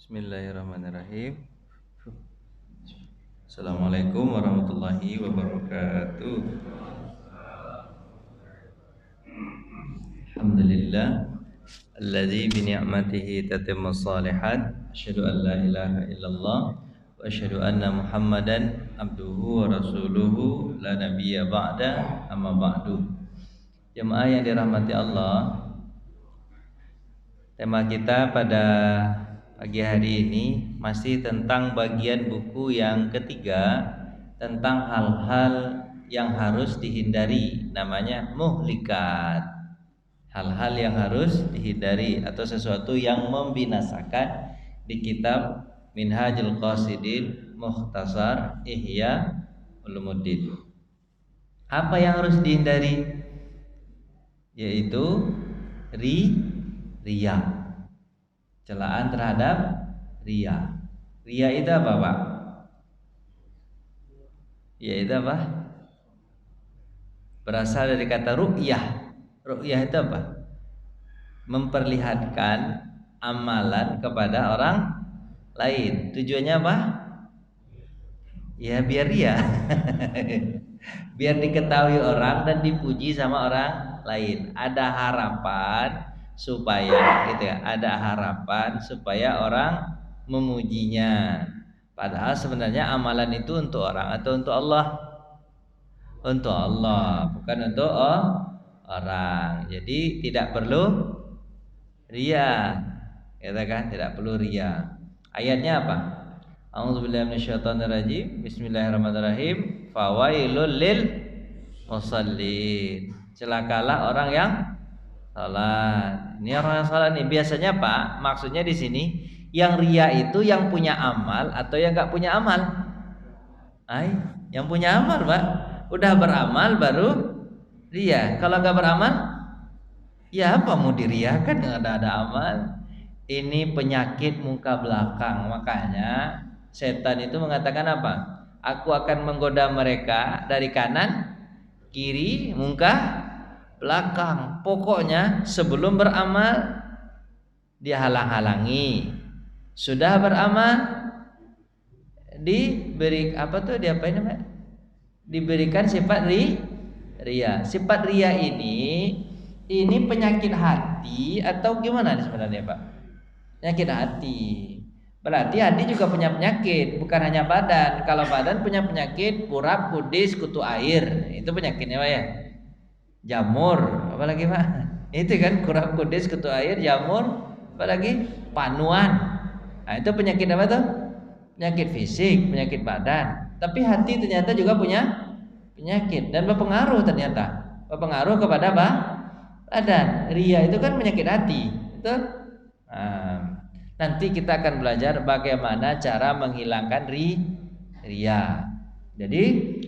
Bismillahirrahmanirrahim. Assalamualaikum warahmatullahi wabarakatuh. Alhamdulillah alladzi bi ni'matihi tatimmus shalihat. Asyhadu an la ilaha illallah wa asyhadu anna Muhammadan abduhu wa rasuluhu la nabiyya ba'da, amma ba'du. Jemaah yang dirahmati Allah, tema kita pada pagi hari ini masih tentang bagian buku yang ketiga, tentang hal-hal yang harus dihindari, namanya muhlikat. Hal-hal yang harus dihindari atau sesuatu yang membinasakan, di kitab Minhajul Qasidin Mukhtasar Ihya Ulumuddin. Apa yang harus dihindari? Yaitu riya. Celaan terhadap riya. Riya itu apa, Pak? Riya itu apa? Berasal dari kata ru'yah. Ru'yah itu apa? Memperlihatkan amalan kepada orang lain. Tujuannya apa? Ya biar riya. Biar diketahui orang dan dipuji sama orang lain. Ada harapan supaya gitu ya, ada harapan supaya orang memujinya. Padahal sebenarnya amalan itu untuk orang atau untuk Allah? Untuk Allah, bukan untuk orang. Jadi tidak perlu riya. Kata kan, tidak perlu riya. Ayatnya apa? A'udzubillahi minasyaitonirrajim. Bismillahirrahmanirrahim. Fawailul lil musallin. Celakalah orang yang salat. Ini orang yang salat nih biasanya Pak, maksudnya di sini yang riya itu yang punya amal atau yang enggak punya amal? Yang punya amal, Pak. Udah beramal baru riya. Kalau enggak beramal, ya apa mau diriakan yang ada amal? Ini penyakit muka belakang. Makanya setan itu mengatakan apa? Aku akan menggoda mereka dari kanan, kiri, muka belakang. Pokoknya sebelum beramal dia halang-halangi. Sudah beramal diberikan sifat riya. Sifat riya ini penyakit hati atau gimana sebenarnya, Pak? Penyakit hati. Berarti hati juga punya penyakit, bukan hanya badan. Kalau badan punya penyakit kurap, kudis, kutu air, itu penyakitnya, Pak ya. Jamur, apalagi Pak? Itu kan kurap, kudis, kutu air, jamur, apalagi panuan. Nah, itu penyakit apa tuh? Penyakit fisik, penyakit badan. Tapi hati ternyata juga punya penyakit dan berpengaruh ternyata. Berpengaruh kepada badan. Riya itu kan penyakit hati, betul? Nanti kita akan belajar bagaimana cara menghilangkan riya. Jadi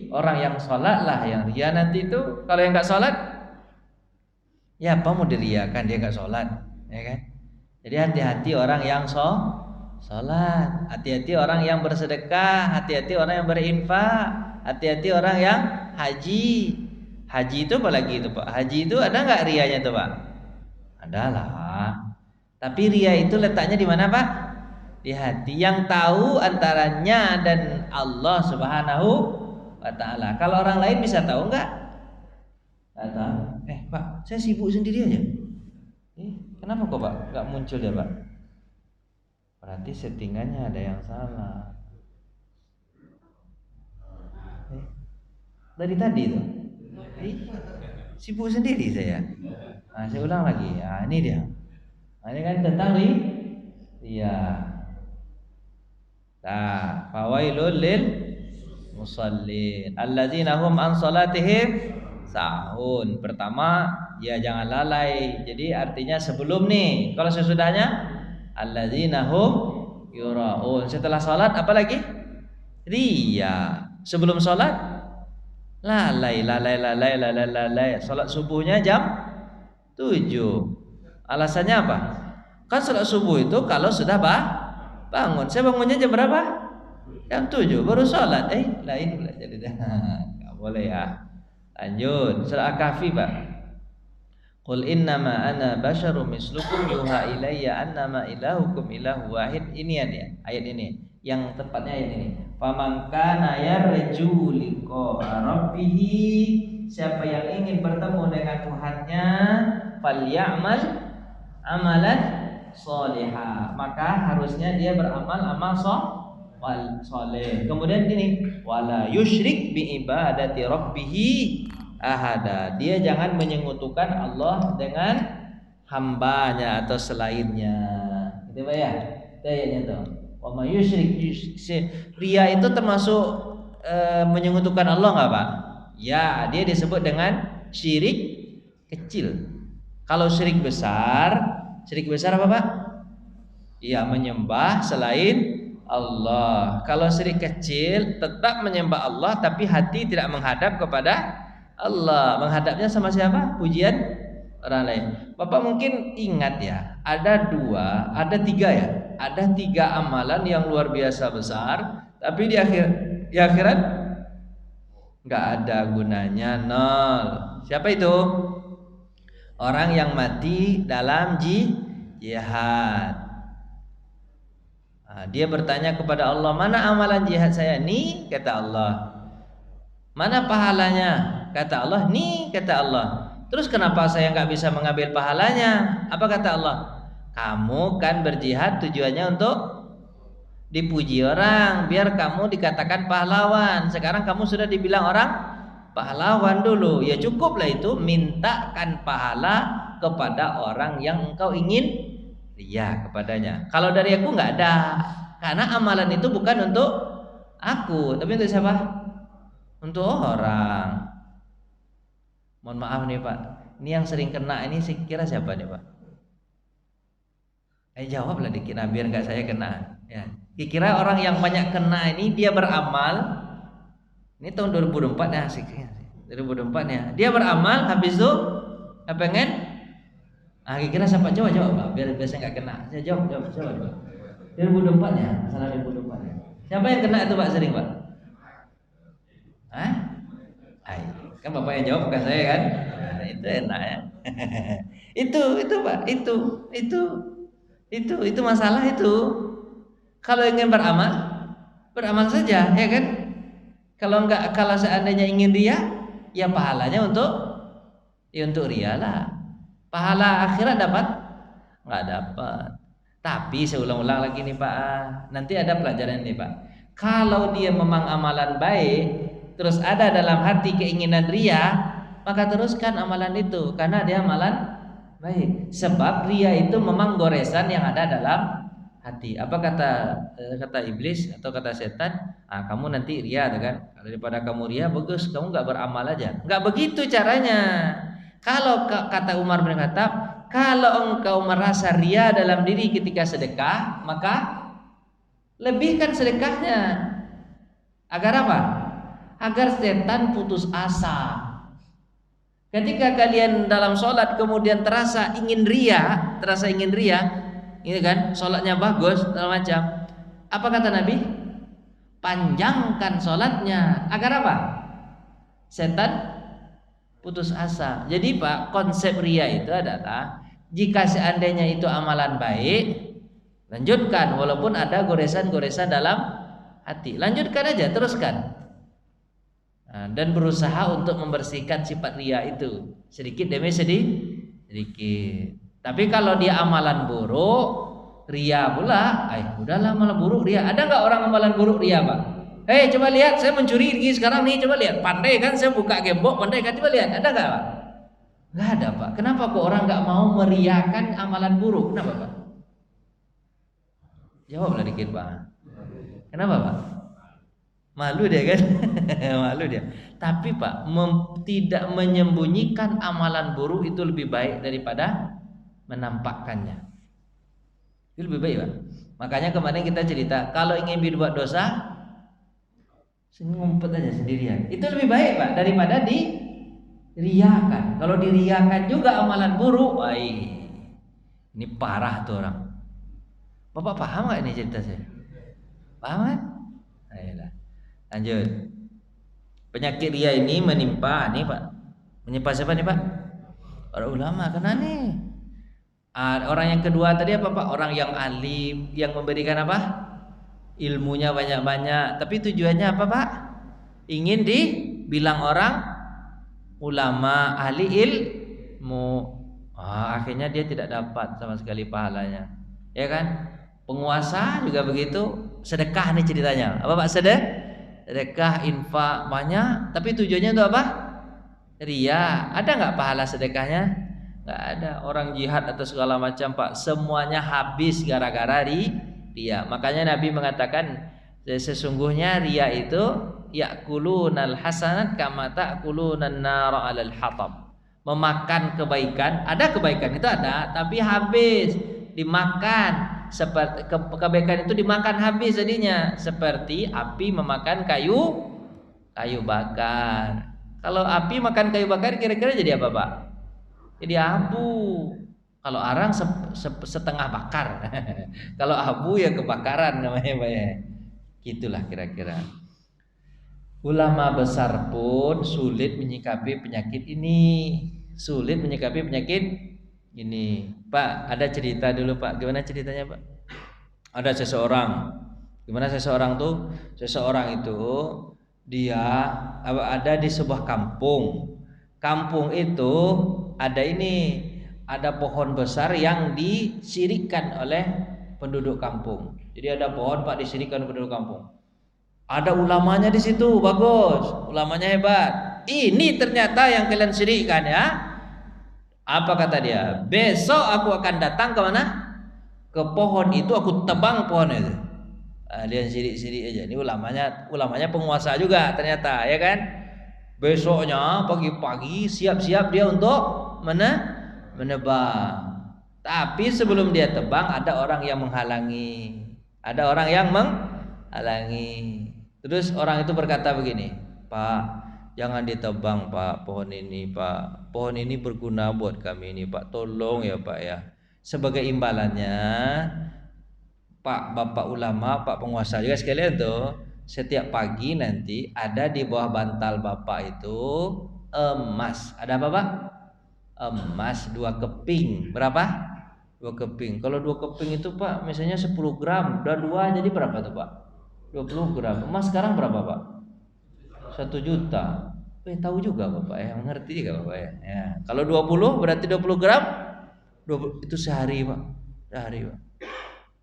orang yang sholat lah yang riya nanti itu. Kalau yang nggak sholat, ya apa mau diriakan, dia nggak sholat, ya kan? Jadi hati-hati orang yang sholat, hati-hati orang yang bersedekah, hati-hati orang yang berinfak, hati-hati orang yang haji. Haji itu apalagi itu, Pak? Haji itu ada nggak riyanya tuh, Pak? Ada lah. Tapi riya itu letaknya di mana, Pak? Di hati. Yang tahu antaranya dan Allah Subhanahu wa ta'ala. Kalau orang lain bisa tahu enggak? Enggak tahu. Pak, saya sibuk sendiri aja. Kenapa kok, Pak? Enggak muncul ya, Pak? Berarti settingannya ada yang salah. Dari tadi tuh. Sibuk sendiri saya. Nah, saya ulang lagi. Nah, ini dia. Nah, ini kan tentang riya. Nah, fawailul lil musallin alladzina hum an salatihim sahun. Pertama, ya jangan lalai. Jadi artinya sebelum nih. Kalau sesudahnya alladzina hum yuraun. Setelah salat apa lagi? Riya. Sebelum salat lalai. Salat subuhnya jam 7. Alasannya apa? Kan salat subuh itu kalau sudah bangun. Saya bangunnya jam berapa? Jam 7 baru sholat. Lain pula jadi dah. Enggak boleh ya. Lanjut, surah Al-Kahfi, Pak. Qul innama ana basyarum mislukum yuha ilayya annama ilahukum ilahu wahid. Ini ya dia, ayat ini. Yang tepatnya ayat ini. Faman kana yarju liqa rabbih, siapa yang ingin bertemu dengan Tuhannya, falyamal amalan sholihah, maka harusnya dia beramal amal soleh. Kemudian ini wala yusyrik bi ibadati rabbih ahada, dia jangan menyekutukan Allah dengan hambanya atau selainnya. Gitu Pak ya? Itu ayatnya tuh. Wa may yusyrik, ria itu termasuk menyekutukan Allah enggak Pak? Ya, dia disebut dengan syirik kecil. Kalau syirik besar apa Pak? Iya, menyembah selain Allah. Kalau syirik kecil tetap menyembah Allah tapi hati tidak menghadap kepada Allah. Menghadapnya sama siapa? Pujian orang lain. Bapak mungkin ingat ya, ada tiga ya. Ada 3 amalan yang luar biasa besar, tapi di akhirat nggak ada gunanya, nol. Siapa itu? Orang yang mati dalam jihad. Nah, dia bertanya kepada Allah, mana amalan jihad saya? Nih, kata Allah. Mana pahalanya? Kata Allah, nih, kata Allah. Terus kenapa saya nggak bisa mengambil pahalanya? Apa kata Allah? Kamu kan berjihad tujuannya untuk dipuji orang, biar kamu dikatakan pahlawan. Sekarang kamu sudah dibilang orang pahlawan dulu. Ya cukuplah itu, mintakan pahala kepada orang yang engkau ingin ria kepadanya. Kalau dari aku nggak ada, karena amalan itu bukan untuk aku, tapi untuk siapa? Untuk orang. Mohon maaf nih Pak, ini yang sering kena ini saya kira siapa nih Pak? Jawablah dikit, biar nggak saya kena. Ya, kira orang yang banyak kena ini dia beramal. Ini tahun 2024 ya, asiknya 2024 ya. Dia beramal, habis itu pengen. Kira siapa? Jawab, biar saya nggak kena. Saya jawab. 2024 ya, masalah 2024 ya. Siapa yang kena itu Pak sering Pak? Kan Bapak yang jawab bukan saya kan? Nah, itu enak ya. itu Pak, itu masalah itu. Kalau ingin beramal saja, ya kan? Kalau seandainya ingin ria, ya pahalanya untuk ria lah. Pahala akhirat dapat? Nggak dapat. Tapi saya ulang-ulang lagi nih Pak, nanti ada pelajaran nih Pak. Kalau dia memang amalan baik, terus ada dalam hati keinginan ria, maka teruskan amalan itu, karena dia amalan baik. Sebab ria itu memang goresan yang ada dalam hati. Apa kata iblis atau kata setan? Kamu nanti ria, kan? Daripada kamu ria, bagus kamu nggak beramal aja. Nggak begitu caranya. Kalau kata Umar bin Khattab, kalau engkau merasa ria dalam diri ketika sedekah, maka lebihkan sedekahnya. Agar apa? Agar setan putus asa. Ketika kalian dalam sholat kemudian terasa ingin ria, ini kan sholatnya bagus, segala macam. Apa kata Nabi? Panjangkan sholatnya. Agar apa? Setan putus asa. Jadi Pak, konsep ria itu adalah jika seandainya itu amalan baik, lanjutkan walaupun ada goresan-goresan dalam hati. Lanjutkan aja, teruskan. Dan berusaha untuk membersihkan sifat ria itu sedikit demi sedikit. Tapi kalau dia amalan buruk, ria pula, udahlah malah buruk ria. Ada nggak orang amalan buruk ria Pak? Coba lihat, saya mencuri ini sekarang nih, coba lihat, pandai kan saya buka gembok, pandai kan, coba lihat, ada nggak Pak? Nggak ada Pak. Kenapa kok orang nggak mau meriakan amalan buruk? Kenapa Pak? Jawablah dikit Pak. Kenapa Pak? Malu dia kan? Malu dia. Tapi Pak, tidak menyembunyikan amalan buruk itu lebih baik daripada menampakkannya. Itu lebih baik Pak. Makanya kemarin kita cerita, kalau ingin berbuat dosa, ngumpet aja sendirian. Itu lebih baik Pak daripada diriakan. Kalau diriakan juga amalan buruk, ini parah tuh orang. Bapak paham nggak ini cerita saya? Paham kan? Ayolah. Lanjut. Penyakit ria ini menimpa nih Pak. Menimpa siapa nih Pak? Para ulama karena nih. Orang yang kedua tadi apa Pak? Orang yang alim, yang memberikan apa? Ilmunya banyak-banyak. Tapi tujuannya apa Pak? Ingin dibilang orang ulama, ahli ilmu. Akhirnya dia tidak dapat sama sekali pahalanya. Ya kan? Penguasa juga begitu. Sedekah nih ceritanya. Apa Pak? Sedekah, infak banyak. Tapi tujuannya untuk apa? Ria. Ada nggak pahala sedekahnya? Nggak ada. Orang jihad atau segala macam Pak, semuanya habis gara-gara ria. Makanya Nabi mengatakan sesungguhnya ria itu ya'kulunal hasanat kama ta'kulunan nara 'alal hatab. Memakan kebaikan, ada kebaikan itu ada, tapi habis dimakan. Seperti kebaikan itu dimakan habis jadinya, seperti api memakan kayu bakar. Kalau api makan kayu bakar kira-kira jadi apa Pak? Jadi abu. Kalau arang setengah bakar. Kalau abu ya kebakaran namanya Pak ya. Gitulah kira-kira. Ulama besar pun sulit menyikapi penyakit ini. Sulit menyikapi penyakit ini. Pak, ada cerita dulu Pak. Gimana ceritanya Pak? Ada seseorang. Gimana seseorang tuh? Seseorang itu dia ada di sebuah kampung. Kampung itu ada pohon besar yang disirikkan oleh penduduk kampung. Jadi ada pohon Pak disirikkan penduduk kampung. Ada ulamanya di situ, bagus, ulamanya hebat. Ini ternyata yang kalian sirikkan ya. Apa kata dia? Besok aku akan datang ke mana? Ke pohon itu, aku tebang pohon itu. Dia sirik-sirik aja. Ini ulamanya penguasa juga ternyata, ya kan? Besoknya pagi-pagi siap-siap dia untuk menebang. Tapi sebelum dia tebang ada orang yang menghalangi. Terus orang itu berkata begini, Pak, jangan ditebang Pak pohon ini Pak. Pohon ini berguna buat kami ini Pak. Tolong ya Pak ya. Sebagai imbalannya Pak Bapak ulama, Pak penguasa juga sekalian tuh, setiap pagi nanti ada di bawah bantal Bapak itu emas. Ada apa Pak? Emas 2 keping. Berapa? 2 keping. Kalau 2 keping itu Pak misalnya 10 gram, udah 2 jadi berapa tuh Pak? 20 gram. Emas sekarang berapa Pak? 1 juta. Tahu juga Bapak ya, mengerti juga Bapak ya. Kalau 20 berarti 20 gram 20, itu sehari Pak. Sehari Pak.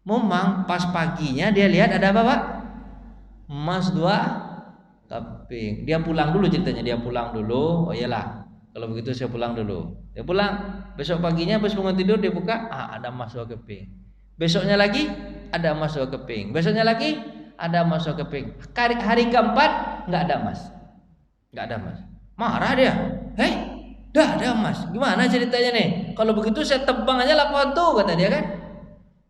Memang pas paginya dia lihat ada apa Pak? Emas 2 keping. Dia pulang dulu ceritanya, dia pulang dulu. Oh iyalah, kalau begitu saya pulang dulu. Dia pulang. Besok paginya pas bangun tidur dia buka, ada emas 2 keping. Besoknya lagi ada emas 2 keping. Besoknya lagi ada emas 2 keping. Hari keempat nggak ada emas. Nggak ada emas. Marah dia. Dah ada emas. Gimana ceritanya nih? Kalau begitu saya tebang aja lah pohon tuh, kata dia kan.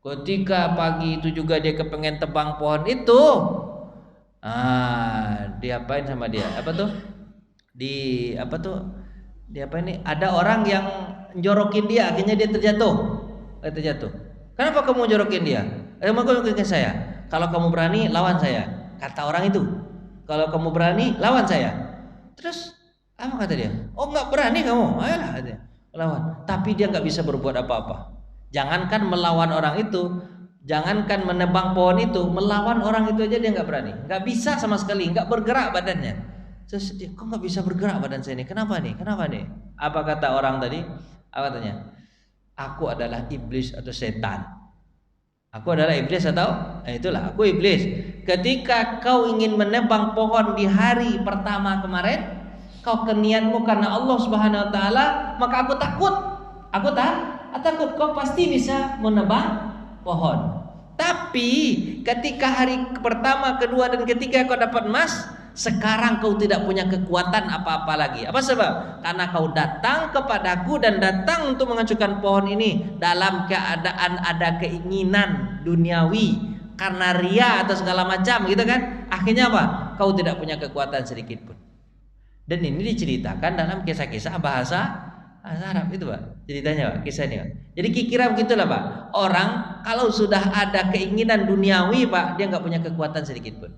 Ketika pagi itu juga dia kepengen tebang pohon itu, diapain sama dia? Apa tuh? Ada orang yang njorokin dia, akhirnya dia terjatuh. Kenapa kamu njorokin dia? Kamu njorokin saya. Kalau kamu berani lawan saya, kata orang itu. Kalau kamu berani lawan saya. Terus apa kata dia? Oh nggak berani kamu, ayolah dia lawan. Tapi dia nggak bisa berbuat apa-apa. Jangankan melawan orang itu, jangankan menebang pohon itu, melawan orang itu aja dia nggak berani, nggak bisa sama sekali, nggak bergerak badannya. Terus dia, kok nggak bisa bergerak badan saya ini? Kenapa nih? Apa kata orang tadi? Apa katanya? Aku adalah iblis atau setan. Aku adalah iblis atau? Itulah, aku iblis. Ketika kau ingin menebang pohon di hari pertama kemarin, kau niatmu karena Allah Subhanahu Wa Taala, maka aku takut. Takut kau pasti bisa menebang pohon. Tapi ketika hari pertama, kedua dan ketiga kau dapat emas, sekarang kau tidak punya kekuatan apa-apa lagi. Apa sebab? Karena kau datang kepadaku dan datang untuk menghancurkan pohon ini dalam keadaan ada keinginan duniawi, karena ria atau segala macam gitu kan. Akhirnya apa? Kau tidak punya kekuatan sedikit pun. Dan ini diceritakan dalam kisah-kisah bahasa Arab itu Pak, ceritanya Pak, kisahnya Pak. Jadi kira begitulah Pak. Orang kalau sudah ada keinginan duniawi Pak, dia nggak punya kekuatan sedikit pun.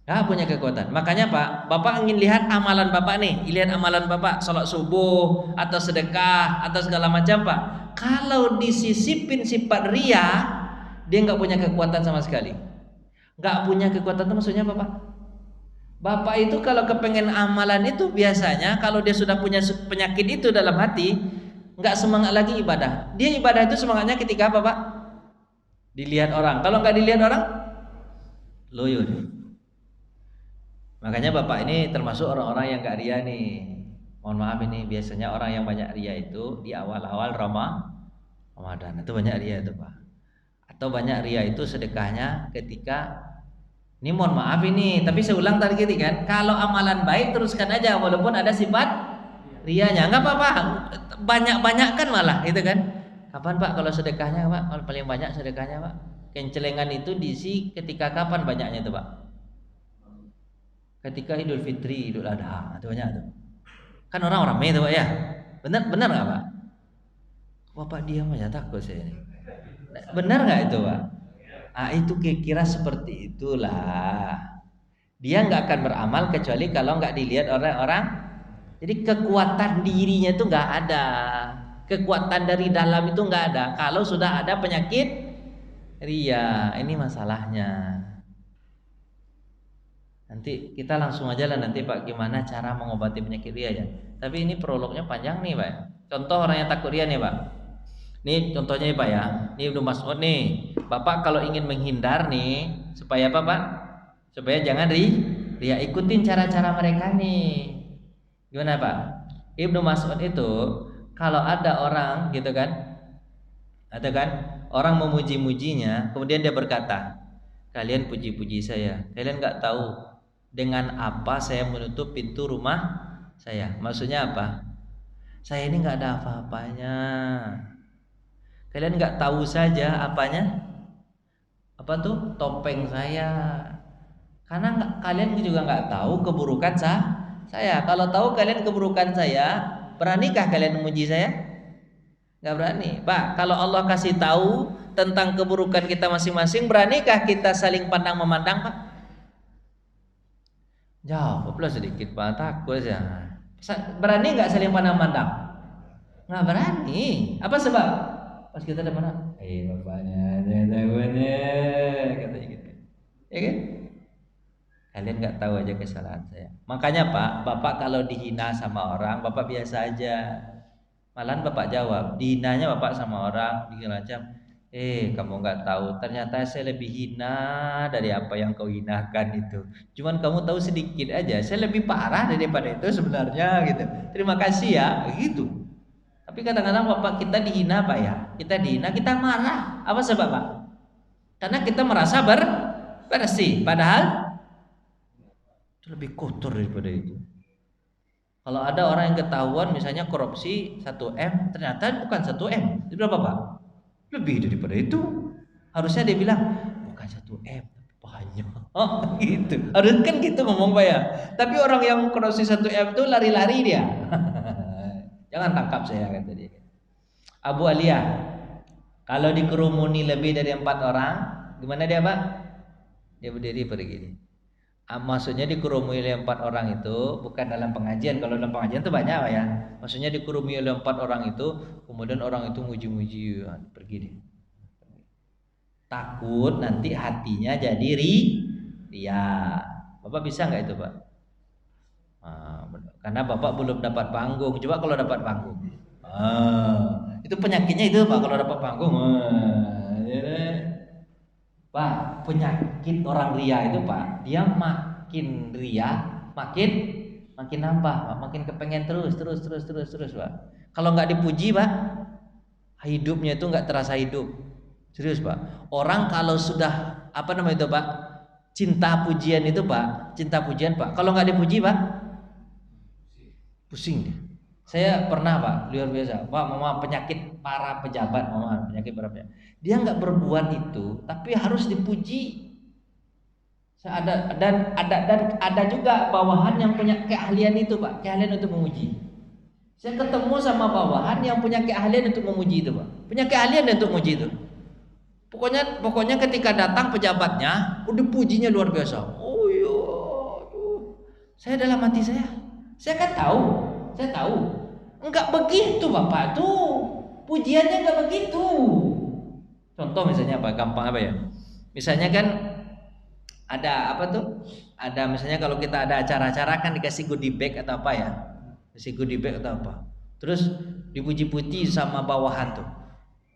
Nggak punya kekuatan. Makanya Pak, Bapak ingin lihat amalan Bapak nih, lihat amalan Bapak, sholat subuh atau sedekah atau segala macam Pak. Kalau disisipin sifat ria, dia nggak punya kekuatan sama sekali. Nggak punya kekuatan itu maksudnya apa Pak? Bapak itu kalau kepengen amalan itu biasanya kalau dia sudah punya penyakit itu dalam hati, nggak semangat lagi ibadah. Dia ibadah itu semangatnya ketika apa Pak? Dilihat orang. Kalau nggak dilihat orang, loyo deh. Makanya Bapak ini termasuk orang-orang yang gak ria nih. Mohon maaf ini biasanya orang yang banyak ria itu di awal-awal Ramadan itu banyak ria itu Pak. Atau banyak ria itu sedekahnya ketika ini mohon maaf ini, tapi saya ulang tadi kan, kalau amalan baik teruskan aja walaupun ada sifat rianya, nggak apa-apa. Banyak-banyak kan malah gitu kan. Kapan Pak kalau sedekahnya Pak? Kalau paling banyak sedekahnya Pak? Kencelengan itu diisi ketika kapan banyaknya itu Pak? Ketika Idul Fitri, Idul Adha, itu banyak tuh. Kan orang ramai itu Pak ya. Benar nggak Pak? Bapak diam aja takut saya ini. Benar nggak itu Pak? Ah itu kira seperti itulah. Dia nggak akan beramal kecuali kalau nggak dilihat orang-orang. Jadi kekuatan dirinya itu nggak ada. Kekuatan dari dalam itu nggak ada. Kalau sudah ada penyakit ria, ini masalahnya. Nanti kita langsung aja lah nanti Pak gimana cara mengobati penyakit ria ya. Tapi ini prolognya panjang nih Pak. Contoh orang yang takut ria nih Pak. Nih contohnya nih Pak ya. Ini Ibnu Mas'ud nih. Bapak kalau ingin menghindar nih supaya apa Pak? Supaya jangan ria, ikutin cara-cara mereka nih. Gimana Pak? Ibnu Mas'ud itu kalau ada orang gitu kan, ada kan orang memuji-mujinya, kemudian dia berkata, kalian puji-puji saya, kalian nggak tahu dengan apa saya menutup pintu rumah saya. Maksudnya apa? Saya ini nggak ada apa-apanya. Kalian nggak tahu saja apanya? Apa tuh topeng saya? Karena kalian juga nggak tahu keburukan saya. Kalau tahu kalian keburukan saya, beranikah kalian memuji saya? Nggak berani. Pak, kalau Allah kasih tahu tentang keburukan kita masing-masing, beranikah kita saling pandang memandang Pak? Jawablah sedikit Pak, takut ya. Berani nggak saling pandang memandang? Nggak berani. Apa sebab? Pas kita ada mana? Bapaknya, katanya gitu. Ya kan? Kalian nggak tahu aja kesalahan saya. Makanya Pak, Bapak kalau dihina sama orang, Bapak biasa aja. Malahan Bapak jawab, dihinanya Bapak sama orang, dihina macam, kamu nggak tahu, ternyata saya lebih hina dari apa yang kau hinakan itu. Cuman kamu tahu sedikit aja, saya lebih parah daripada itu sebenarnya gitu. Terima kasih ya, gitu. Tapi kadang-kadang Bapak kita dihina Pak ya, kita dihina, kita marah. Apa sebab Pak? Karena kita merasa bersih, padahal itu lebih kotor daripada itu. Kalau ada orang yang ketahuan misalnya korupsi 1M, ternyata bukan 1M, itu berapa Pak? Lebih daripada itu. Harusnya dia bilang bukan 1M, banyak. Oh gitu. Harus kan gitu ngomong Pak ya. Tapi orang yang korupsi 1M itu lari-lari dia. Jangan tangkap saya kata dia. Abu Aliyah, kalau dikerumuni lebih dari 4 orang, gimana dia Pak? Dia berdiri pergi. Maksudnya dikerumuni oleh 4 orang itu bukan dalam pengajian. Kalau dalam pengajian itu banyak Pak ya. Maksudnya dikerumuni oleh 4 orang itu, kemudian orang itu muji-muji, pergi deh. Takut nanti hatinya jadi ria. Bapak bisa nggak itu Pak? Karena Bapak belum dapat panggung. Coba kalau dapat panggung. Itu penyakitnya itu Pak kalau dapat panggung. Pak, penyakit orang ria itu Pak, dia makin ria, makin nambah, Pak. Makin kepengen terus Pak. Kalau nggak dipuji Pak, hidupnya itu nggak terasa hidup. Serius Pak. Orang kalau sudah apa namanya itu Pak, cinta pujian itu Pak, cinta pujian Pak. Kalau nggak dipuji Pak, pusing dia. Saya pernah Pak, luar biasa. Pak, mama penyakit para pejabat, penyakit para pejabat. Dia nggak berbuat itu, tapi harus dipuji. Dan ada juga bawahan yang punya keahlian itu Pak, keahlian untuk memuji. Saya ketemu sama bawahan yang punya keahlian untuk memuji itu Pak, punya keahlian untuk memuji itu. Pokoknya ketika datang pejabatnya, udah pujinya luar biasa. Oh iya, Saya dalam hati saya kan tahu, saya tahu. Enggak begitu Bapak tuh. Pujiannya enggak begitu. Contoh misalnya apa? Gampang apa ya? Misalnya kan ada apa tuh? Ada misalnya kalau kita ada acara-acara kan dikasih goodie bag atau apa ya? Kasih goodie bag atau apa? Terus dipuji-puji sama bawahan tuh.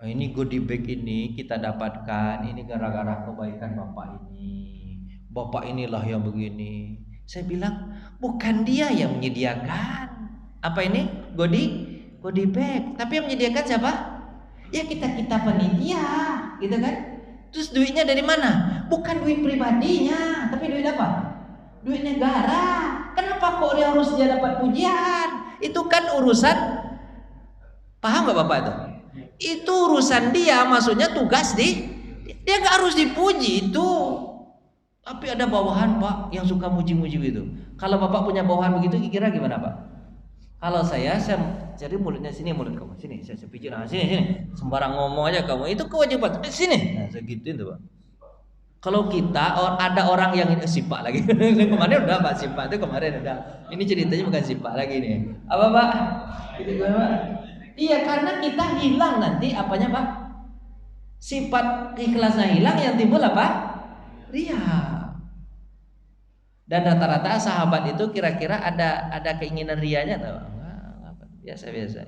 Oh, ini goodie bag ini kita dapatkan ini gara-gara kebaikan Bapak ini. Bapak inilah yang begini. Saya bilang bukan dia yang menyediakan. Apa ini? Goodie bag. Tapi yang menyediakan siapa? Ya kita panitia, gitu kan? Terus duitnya dari mana? Bukan duit pribadinya, tapi duit apa? Duit negara. Kenapa kok dia harus dia dapat pujian? Itu kan urusan, paham nggak Bapak itu? Itu urusan dia, maksudnya tugas dia nggak harus dipuji itu. Tapi ada bawahan Pak yang suka muji-muji gitu. Kalau Bapak punya bawahan begitu, kira gimana Pak? Kalau saya cari mulutnya sini, mulut kamu sini, saya pijit, nah sini, sembarang ngomong aja kamu, itu kewajiban sini, nah saya gituin tuh Pak. Kalau kita ada orang yang sipak lagi, kemarin udah Pak sipak itu kemarin udah, ini ceritanya bukan sipak lagi nih, apa Pak? Itu gimana? Iya karena kita hilang nanti apanya Pak? Sifat ikhlasnya hilang, yang timbul apa? Ria. Dan rata-rata sahabat itu kira-kira ada keinginan rianya atau biasa-biasa.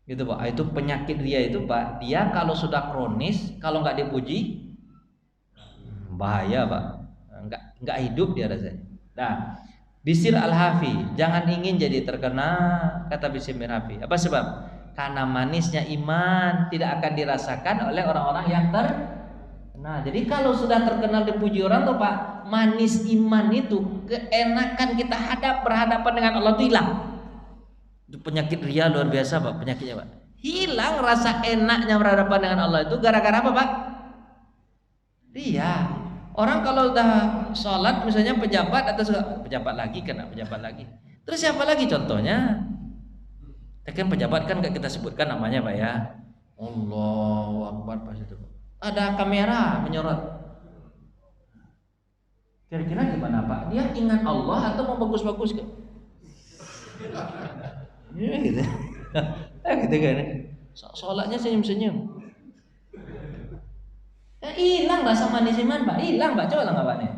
Gitu Pak. Itu penyakit ria itu Pak. Dia kalau sudah kronis, kalau nggak dipuji, bahaya Pak. Nggak hidup dia rasanya. Nah, Bishr Al-Hafi, jangan ingin jadi terkenal, kata Bishr Al-Hafi. Apa sebab? Karena manisnya iman tidak akan dirasakan oleh orang-orang yang Nah, jadi kalau sudah terkenal dipuji orang tuh Pak, manis iman itu, keenakan kita berhadapan dengan Allah itu hilang. Itu penyakit ria luar biasa Pak, penyakitnya Pak. Hilang rasa enaknya berhadapan dengan Allah itu gara-gara apa Pak? Ria. Orang kalau udah sholat misalnya pejabat atau pejabat lagi kena pejabat lagi. Terus siapa lagi contohnya? Kan pejabat kan gak kita sebutkan namanya Pak ya. Allahu Akbar pas itu. Ada kamera menyorot. Kira-kira gimana Pak? Dia ingat Allah atau mau bagus-bagus kan? Ya gitu. Gitu kan. Sholatnya senyum-senyum. Hilang rasa manis iman Pak. Hilang Pak. Coba lah ngapain?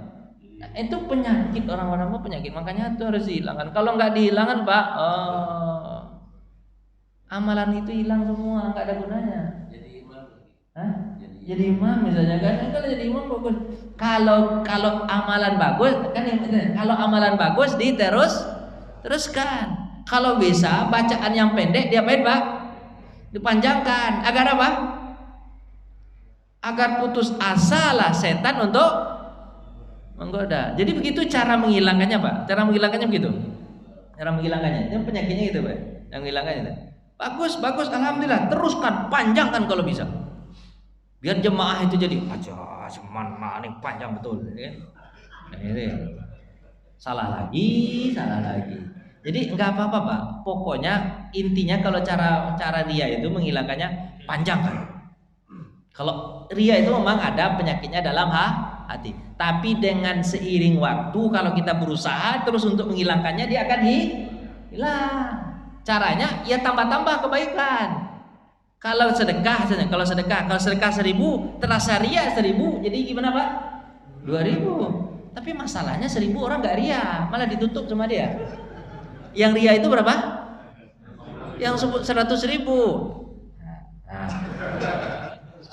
Nah, itu penyakit orang-orang itu penyakit. Makanya itu harus dihilangkan. Kalau nggak dihilangkan Pak, amalan itu hilang semua, nggak ada gunanya. Jadi imam. Hah? Jadi imam misalnya kan, kalau jadi imam bagus. Kalau amalan bagus kan kalau amalan bagus teruskan. Kalau bisa bacaan yang pendek diapain Pak? Dipanjangkan. Agar apa? Agar putus asa lah setan untuk menggoda. Jadi begitu cara menghilangkannya Pak. Cara menghilangkannya begitu. Cara menghilangkannya. Itu penyakitnya gitu Pak. Yang menghilangkannya itu. Bagus, alhamdulillah. Teruskan, panjangkan kalau bisa. Biar jemaah itu jadi aja semana nih panjang betul, kan? Nah, ini salah lagi. Jadi enggak apa-apa Pak. Pokoknya intinya kalau cara dia itu menghilangkannya panjangkan. Kalau ria itu memang ada penyakitnya dalam hati. Tapi dengan seiring waktu kalau kita berusaha terus untuk menghilangkannya dia akan hilang. Caranya ya tambah-tambah kebaikan. Kalau sedekah 1.000 terasa ria 1.000, jadi gimana Pak? 2.000. Tapi masalahnya 1.000 orang nggak ria, malah ditutup sama dia. Yang ria itu berapa? Yang 100.000. Nah,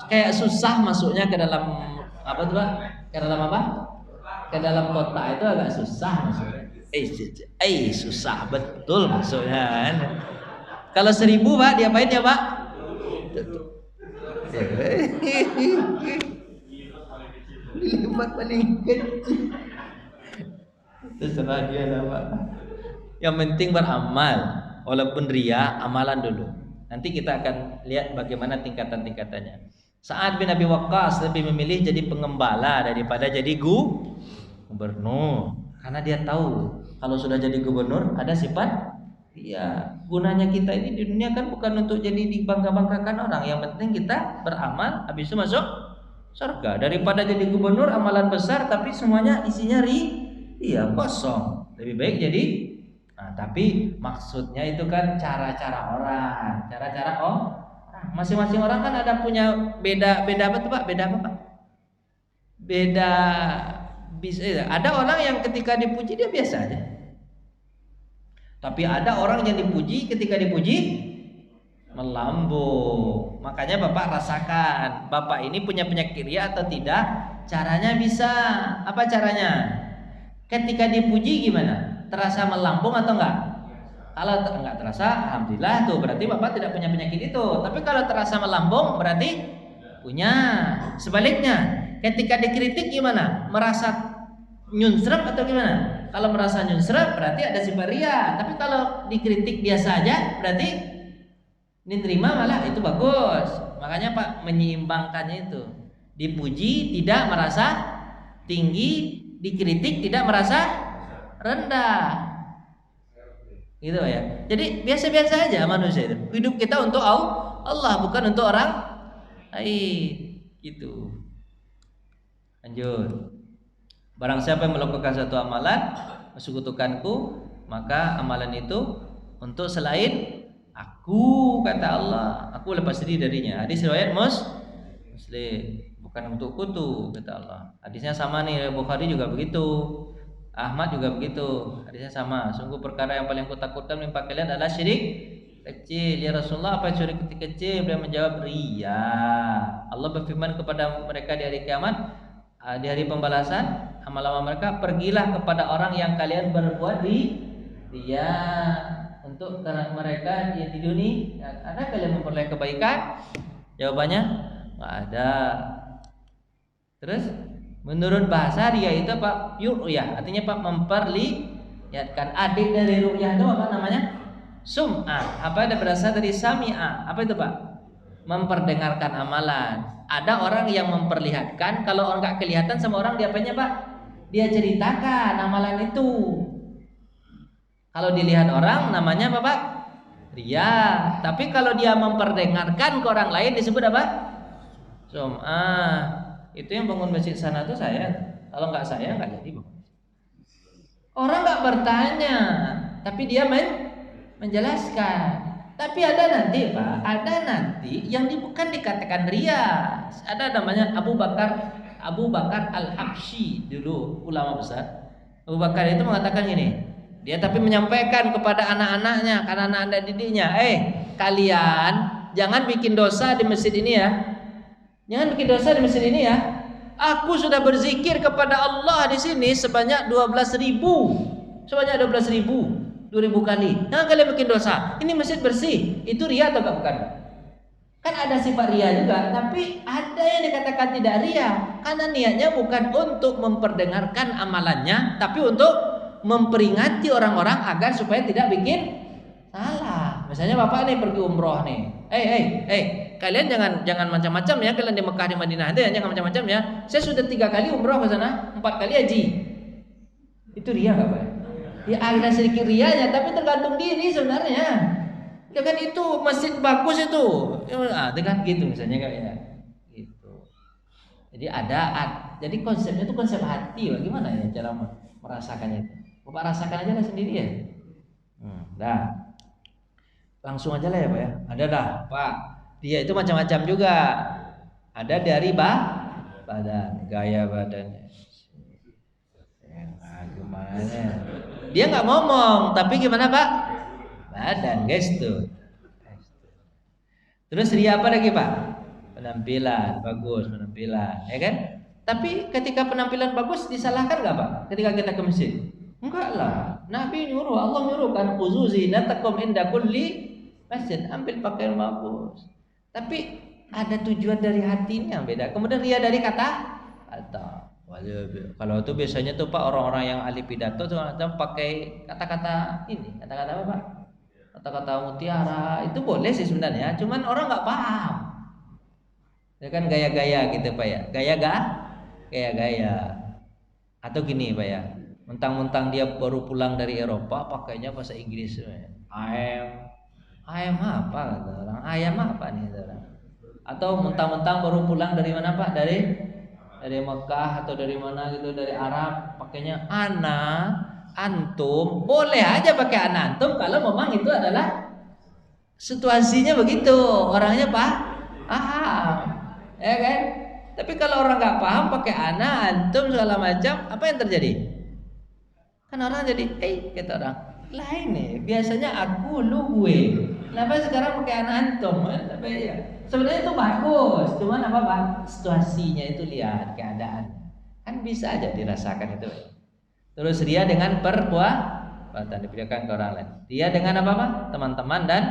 kayak susah masuknya ke dalam apa tuh Pak? Ke dalam apa? Ke dalam kota itu agak susah masuknya. Susah betul masuknya. Kalau 1.000 Pak, diapain ya Pak? Lipat paling kecil. Terserah dia lah Pak. Yang penting beramal, walaupun ria, amalan dulu. Nanti kita akan lihat bagaimana tingkatan-tingkatannya. Sa'ad bin Abi Waqqas lebih memilih jadi pengembala daripada jadi gubernur. Karena dia tahu kalau sudah jadi gubernur ada sifat gunanya kita ini di dunia kan bukan untuk jadi dibangga-banggakan orang. Yang penting kita beramal habis itu masuk surga. Daripada jadi gubernur amalan besar tapi semuanya isinya kosong. Lebih baik jadi. Nah, tapi maksudnya itu kan cara-cara orang, cara-cara orang. Masing-masing orang kan ada punya beda apa tuh Pak? Beda apa Pak? Beda bisa. Ada orang yang ketika dipuji dia biasa aja. Tapi ada orang yang dipuji ketika dipuji melambung. Makanya Bapak rasakan, Bapak ini punya penyakit ria atau tidak? Caranya bisa. Apa caranya? Ketika dipuji gimana? Terasa melambung atau enggak? Kalau enggak terasa, alhamdulillah tuh berarti Bapak tidak punya penyakit itu. Tapi kalau terasa melambung berarti punya. Sebaliknya, ketika dikritik gimana? Merasa nyunsrep atau gimana? Kalau merasa nyunsrep berarti ada sifat ria. Tapi kalau dikritik biasa aja berarti diterima malah itu bagus. Makanya Pak menyeimbangkannya itu. Dipuji tidak merasa tinggi, dikritik tidak merasa rendah. Gitu ya. Jadi biasa-biasa aja manusia itu. Hidup kita untuk Allah, bukan untuk orang lain. Gitu. Lanjut. Barang siapa yang melakukan satu amalan mensekutukanku, maka amalan itu untuk selain aku, kata Allah. Aku lepas diri darinya. Hadis riwayat Muslim. Bukan untuk kutu, kata Allah. Hadisnya sama nih, Bukhari juga begitu, Ahmad juga begitu. Hadisnya sama. Sungguh perkara yang paling kutakutkan menimpa kalian adalah syirik kecil. Ya Rasulullah, apa syirik kecil? Beliau menjawab, riya. Allah berfirman kepada mereka di hari kiamat, di hari pembalasan amal-amal mereka, pergilah kepada orang yang kalian berbuat riya untuk mereka di dunia. Ada kalian memperoleh kebaikan? Jawabannya nggak ada. Terus menurut bahasa ria itu Pak ru'yah, artinya Pak memperlihatkan. Adik dari ru'yah itu apa namanya? Sum'ah. Apa ada berasal dari sami'ah? Apa itu Pak? Memperdengarkan amalan. Ada orang yang memperlihatkan, kalau orang nggak kelihatan sama orang, dia apanya Pak? Dia ceritakan amalan itu. Kalau dilihat orang namanya apa Pak? Ria. Tapi kalau dia memperdengarkan ke orang lain disebut apa? Sum'ah. Itu yang bangun masjid sana tuh saya. Kalau nggak saya nggak jadi bangun. Orang nggak bertanya, tapi dia menjelaskan. Tapi ada nanti Pak, ada nanti yang bukan dikatakan ria. Ada namanya Abu Bakar Al-Habsyi, dulu ulama besar. Abu Bakar itu mengatakan gini, dia tapi menyampaikan kepada anak-anaknya, karena anak-anak didiknya, kalian jangan bikin dosa di masjid ini ya. Jangan bikin dosa di masjid ini ya. Aku sudah berzikir kepada Allah di sini sebanyak 12.000. Sebanyak 12.000 kali. Jangan kalian bikin dosa. Ini masjid bersih. Itu ria atau bukan? Kan ada sifat ria juga, tapi ada yang dikatakan tidak ria, karena niatnya bukan untuk memperdengarkan amalannya, tapi untuk memperingati orang-orang agar supaya tidak bikin salah. Misalnya Bapak nih pergi umroh nih. Kalian jangan macam-macam ya, kalian di Mekah di Madinah itu ya, jangan macam-macam ya. Saya sudah 3 kali umroh ke sana, 4 kali haji. Itu ria enggak Pak? Ya ada sedikit rianya, tapi tergantung diri sebenarnya. Ya kan itu masjid bagus itu. Itu kan gitu misalnya kayak gitu. Jadi jadi konsepnya itu konsep hati. Bagaimana ya cara merasakannya itu? Bapak rasakan aja lah sendiri ya. Dah. Langsung aja lah ya Pak ya. Ada dah Pak. Dia itu macam-macam juga. Ada dari badan, gaya badannya. Gimana? Dia nggak ngomong, tapi gimana Pak? Badan, gestur. Terus ria apa lagi Pak? Penampilan, bagus penampilan, ya kan? Tapi ketika penampilan bagus disalahkan nggak Pak? Ketika kita ke masjid? Enggak lah. Nabi nyuruh, Allah nyuruh kan, khuzu zinatakum inda kulli masjid, ambil pakaian bagus. Tapi ada tujuan dari hatinya yang beda. Kemudian ria dari kata. Kalau itu biasanya tuh Pak, orang-orang yang ahli pidato tuh pakai kata-kata ini, kata-kata apa Pak? Kata-kata mutiara. Itu boleh sih sebenarnya, cuman orang nggak paham. Ya kan gaya-gaya gitu Pak ya, gaya-gaya. Atau gini Pak ya, mentang-mentang dia baru pulang dari Eropa pakainya bahasa Inggris. Ayam apa kata orang? Ayam apa nih kata orang? Atau mentang-mentang baru pulang dari mana Pak? Dari Mekah atau dari mana gitu, dari Arab, pakainya ana antum, boleh aja pakai ana antum kalau memang itu adalah situasinya begitu, orangnya paham, ya kan? Tapi kalau orang nggak paham pakai ana antum segala macam, apa yang terjadi? Kan orang jadi, kata orang lain nih. Biasanya aku, lu, gue. Kenapa sekarang pakai ana antum? Tapi ya, sebenarnya itu bagus, cuman apa Pak? Situasinya itu lihat keadaan. Kan bisa aja dirasakan itu. Terus dia dengan perbuatan diberikan ke orang lain. Dia dengan apa Pak? Teman-teman dan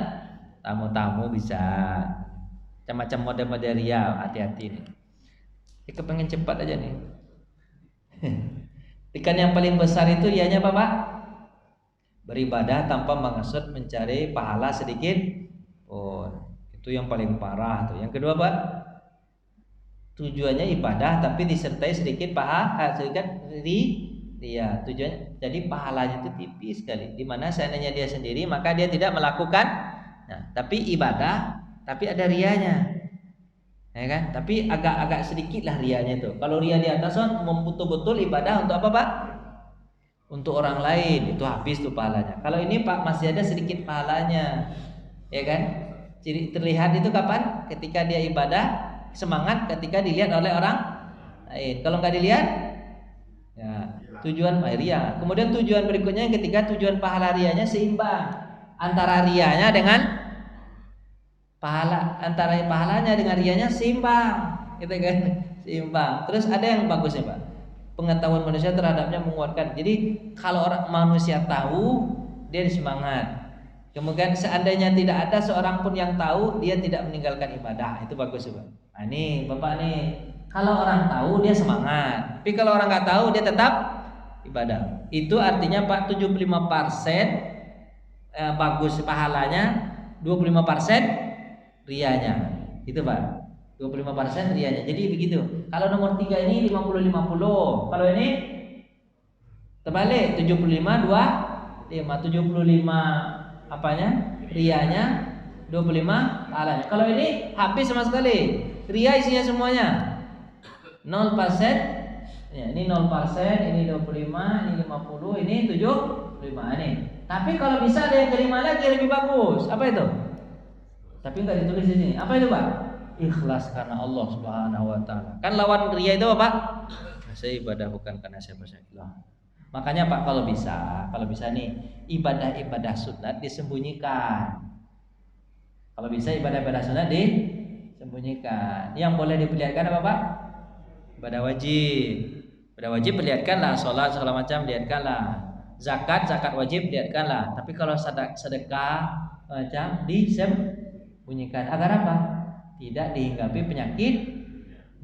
tamu-tamu bisa. Macam-macam mode-mode ria, hati-hati nih. Dia kepengen cepat aja nih. Ikan yang paling besar itu ianya apa Pak? Beribadah tanpa maksud mencari pahala sedikit. Itu yang paling parah tuh. Yang kedua Pak, tujuannya ibadah tapi disertai sedikit pahala, sedikit dia tujuannya. Jadi pahalanya itu tipis sekali. Dimana seandainya dia sendiri maka dia tidak melakukan. Nah, tapi ibadah tapi ada rianya. Ya kan? Tapi agak-agak sedikit lah rianya itu. Kalau ria di atas betul-betul ibadah untuk apa Pak? Untuk orang lain, itu habis tuh pahalanya. Kalau ini Pak masih ada sedikit pahalanya. Ya kan? Jadi terlihat itu kapan? Ketika dia ibadah, semangat ketika dilihat oleh orang lain. Kalau nggak dilihat, ya tujuan ria. Kemudian tujuan berikutnya ketika tujuan pahala rianya seimbang antara rianya dengan pahala, antara pahalanya dengan rianya seimbang, gitu kan? Seimbang. Terus ada yang bagusnya Pak, pengetahuan manusia terhadapnya menguatkan. Jadi kalau orang manusia tahu, dia semangat. Kemudian seandainya tidak ada seorang pun yang tahu, dia tidak meninggalkan ibadah. Itu bagus Pak. Nah, ini Bapak nih, kalau orang tahu dia semangat. Tapi kalau orang nggak tahu dia tetap ibadah. Itu artinya Pak 75% bagus pahalanya, 25% rianya. Itu Pak. 25% rianya. Jadi begitu. Kalau nomor 3 ini 50-50. Kalau ini terbalik 75-25. 75 apanya? Rianya, 25 pahalanya. Kalau ini habis sama sekali. Ria isinya semuanya 0%. Ya, ini 0%, ini 25, ini 50, ini 75 ini. Tapi kalau bisa ada yang kelima lagi lebih bagus. Apa itu? Tapi nggak ditulis di sini. Apa itu Pak? Ikhlas karena Allah Subhanahu Wa Taala. Kan lawan ria itu apa Pak? Saya ibadah bukan karena siapa-siapa. Makanya Pak kalau bisa nih ibadah-ibadah sunat disembunyikan. Kalau bisa ibadah-ibadah sunat disembunyikan. Yang boleh diperlihatkan apa Pak? Ibadah wajib. Ibadah wajib perlihatkanlah, sholat segala macam lihatkanlah. Zakat wajib lihatkanlah. Tapi kalau sedekah macam disembunyikan agar apa? Tidak dihinggapi penyakit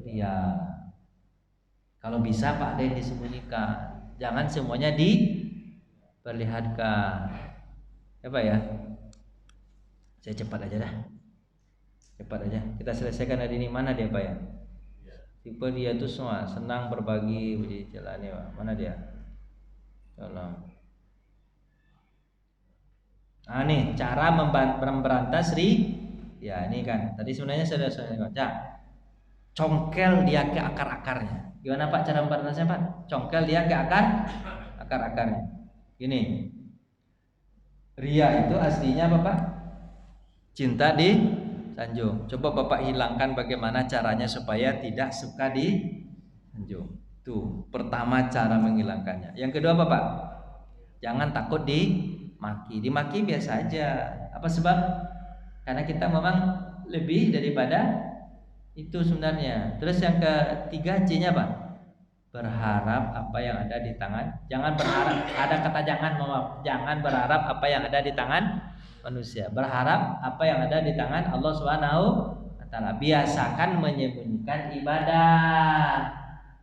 ria. Kalau bisa Pak Den disembunyikan. Jangan semuanya diperlihatkan. Apa ya? Saya cepat aja dah. Cepat aja. Kita selesaikan hari ini. Mana dia Pak ya? Tipe dia tuh semua senang berbagi di jalannya Pak. Mana dia? Tolong. Nah nih cara memberantas ya ini kan tadi sebenarnya sudah baca. Congkel dia ke akar-akarnya. Gimana Pak cara memberantasnya Pak? Congkel dia ke akar-akarnya. Gini. Ria itu aslinya apa Pak? Cinta disanjung. Coba Bapak hilangkan bagaimana caranya supaya tidak suka disanjung. Tuh, pertama cara menghilangkannya. Yang kedua apa Pak? Jangan takut dimaki. Dimaki biasa aja. Apa sebab? Karena kita memang lebih daripada itu sebenarnya. Terus yang ketiga C-nya Pak? Berharap apa yang ada di tangan. Jangan berharap, ada kata jangan, maaf. Jangan berharap apa yang ada di tangan manusia. Berharap apa yang ada di tangan Allah Subhanahu wa Ta'ala. Biasakan menyembunyikan ibadah.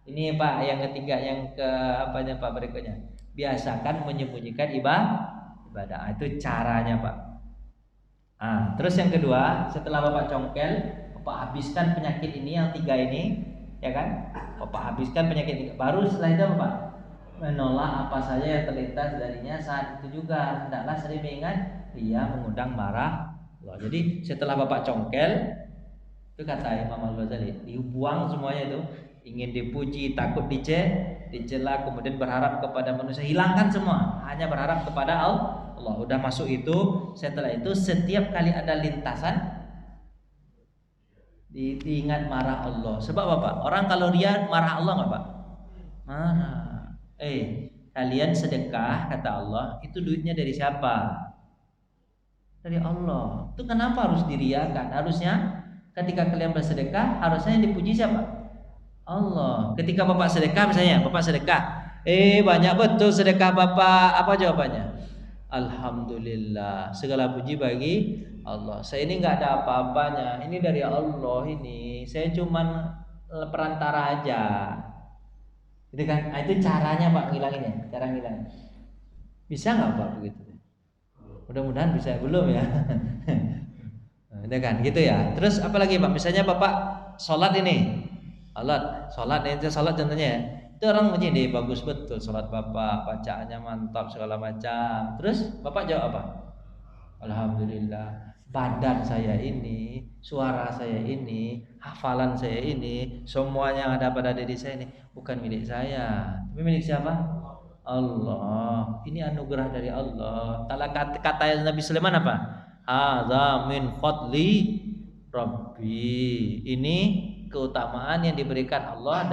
Ini Pak yang ketiga, yang ke apanya Pak berikutnya. Biasakan menyembunyikan ibadah. Itu caranya Pak. Terus yang kedua, setelah Bapak congkel, Bapak habiskan penyakit ini yang 3 ini, ya kan? Bapak habiskan penyakit ini. Baru setelah itu Bapak menolak apa saja yang terlintas darinya saat itu juga. Hendaklah sering mengingat dia mengundang marah Allah. Jadi setelah Bapak congkel, itu kata Imam Al-Ghazali, dibuang semuanya itu. ingin dipuji, takut dicela, kemudian berharap kepada manusia, hilangkan semua, hanya berharap kepada Allah. Udah masuk itu, setelah itu setiap kali ada lintasan diingat marah Allah. Sebab apa? Orang kalau ria marah Allah nggak Pak? Marah. Kalian sedekah kata Allah, itu duitnya dari siapa? Dari Allah. Itu kenapa harus diriakan? Harusnya ketika kalian bersedekah, harusnya yang dipuji siapa? Allah. Ketika Bapak sedekah misalnya, Bapak sedekah, banyak betul sedekah Bapak. Apa jawabannya? Alhamdulillah, segala puji bagi Allah. Saya ini nggak ada apa-apanya. Ini dari Allah ini. Saya cuman perantara aja. Gitu kan? Nah, itu caranya Pak ngilanginnya. Cara ngilangin. Bisa nggak Pak begitu? Mudah-mudahan bisa, belum ya. Udah kan, gitu ya. Terus apalagi Pak? Misalnya Bapak sholat ini, sholat contohnya ya. Itu orang muji deh, bagus betul sholat Bapak, bacaannya mantap segala macam. Terus Bapak jawab apa? Alhamdulillah. Badan saya ini, suara saya ini, hafalan saya ini, semuanya yang ada pada diri saya ini bukan milik saya, tapi milik siapa? Allah. Ini anugerah dari Allah. Kata Nabi Sulaiman apa? Hadza min fadli Rabbi. Ini keutamaan yang diberikan Allah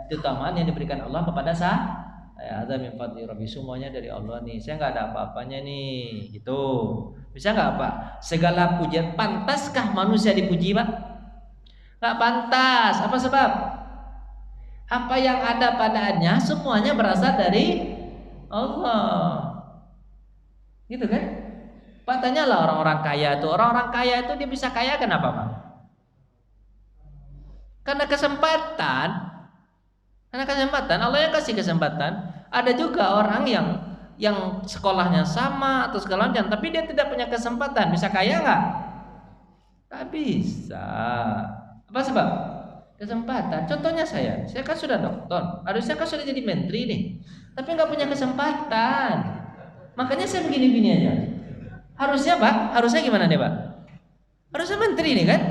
keutamaan yang diberikan Allah kepada saya. Hadza min fadli Rabbi. Semuanya dari Allah nih. Saya nggak ada apa-apanya nih. Gitu. Bisa nggak Pak? Segala pujian, pantaskah manusia dipuji Pak? Nggak pantas. Apa sebab? Apa yang ada padanya semuanya berasal dari Allah. Gitu kan? Pak, tanyalah orang-orang kaya itu. Orang-orang kaya itu dia bisa kaya kenapa Pak? Karena kesempatan. Allah yang kasih kesempatan. Ada juga orang yang sekolahnya sama atau segala macam, tapi dia tidak punya kesempatan. Bisa kaya nggak? Nggak bisa. Apa sebab? Kesempatan. Contohnya saya kan sudah doktor, harusnya kan sudah jadi menteri nih, tapi nggak punya kesempatan. Makanya saya begini-begini aja. Harusnya Pak, harusnya gimana nih Pak? Harusnya menteri nih kan?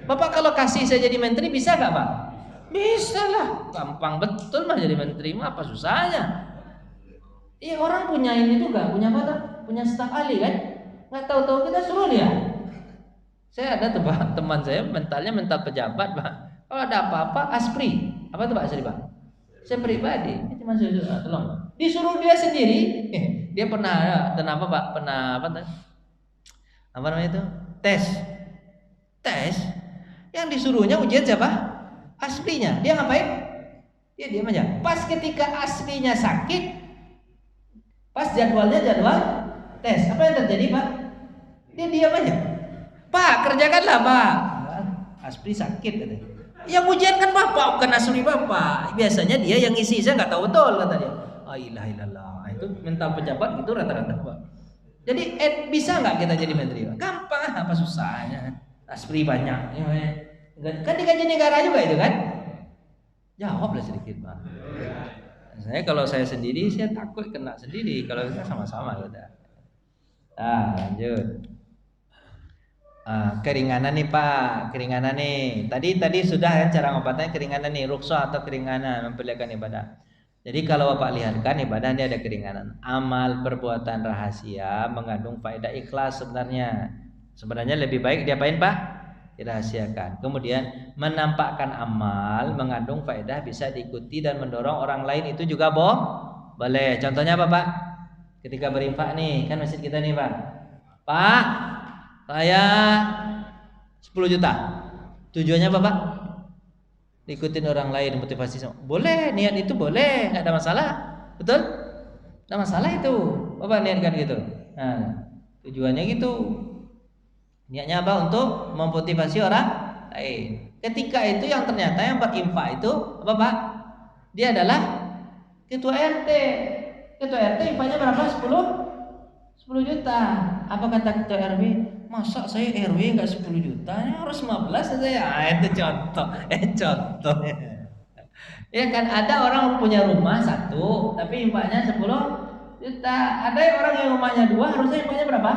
Bapak kalau kasih saya jadi menteri bisa nggak Pak? Bisa lah, gampang betul mah jadi menteri mah, apa susahnya? Iya, orang punya ini juga, punya apa? Punya staf ahli kan? Nggak tahu-tahu kita suruh dia. Saya ada tuh Pak, teman saya mentalnya mental pejabat Pak. Kalau ada apa-apa, aspri. Apa tuh Pak? Saya pribadi. Cuma tolong. Disuruh dia sendiri. Dia pernah dan apa Pak? Pernah apa? Apa namanya itu? Tes. Yang disuruhnya ujian siapa? Asprinya. Dia ngapain? Dia diam aja. Pas ketika asprinya sakit, pas jadwal tes. Apa yang terjadi Pak? Dia diam aja. Pak, kerjakanlah Pak. Aspri sakit katanya. Yang ujian kan Bapak, bukan asli Bapak. Biasanya dia yang isi, saya nggak tahu betul kata dia. Ilah ilallah. Itu mental pejabat gitu rata-rata Pak. Jadi bisa nggak kita jadi menteri? Gampang, apa susahnya? Aspri banyak. Kan digaji negara juga itu kan? Jawablah sedikit Pak. Kalau saya sendiri, saya takut kena sendiri. Kalau kita sama-sama udah. Lanjut. Keringanan nih Pak, keringanan nih. Tadi sudah ya cara ngobatnya keringanan nih, rukhsah atau keringanan memperlihatkan ibadah. Jadi kalau Bapak lihatkan ibadah ini ada keringanan. Amal perbuatan rahasia mengandung faedah ikhlas sebenarnya. Sebenarnya lebih baik diapain Pak? Dirahasiakan. Kemudian menampakkan amal mengandung faedah bisa diikuti dan mendorong orang lain, itu juga boleh. Contohnya apa Pak? Ketika berinfak nih, kan masjid kita nih Pak. Pak, saya 10 juta. Tujuannya apa Pak? Ikutin orang lain, motivasi. Boleh, niat itu boleh, nggak ada masalah. Betul? Nggak masalah itu. Bapak niatkan gitu. Nah, tujuannya gitu. Niatnya apa? Untuk memotivasi orang lain. Ketika itu yang ternyata yang berinfak itu apa Pak? Dia adalah ketua RT. Ketua RT infaknya berapa? 10 juta. Apa kata ketua RW? Masa saya RW nggak 10 juta, harus 15 saya. Itu contoh. Ya kan ada orang punya rumah satu, tapi infaknya 10 juta. Ada orang yang rumahnya 2, harusnya infaknya berapa?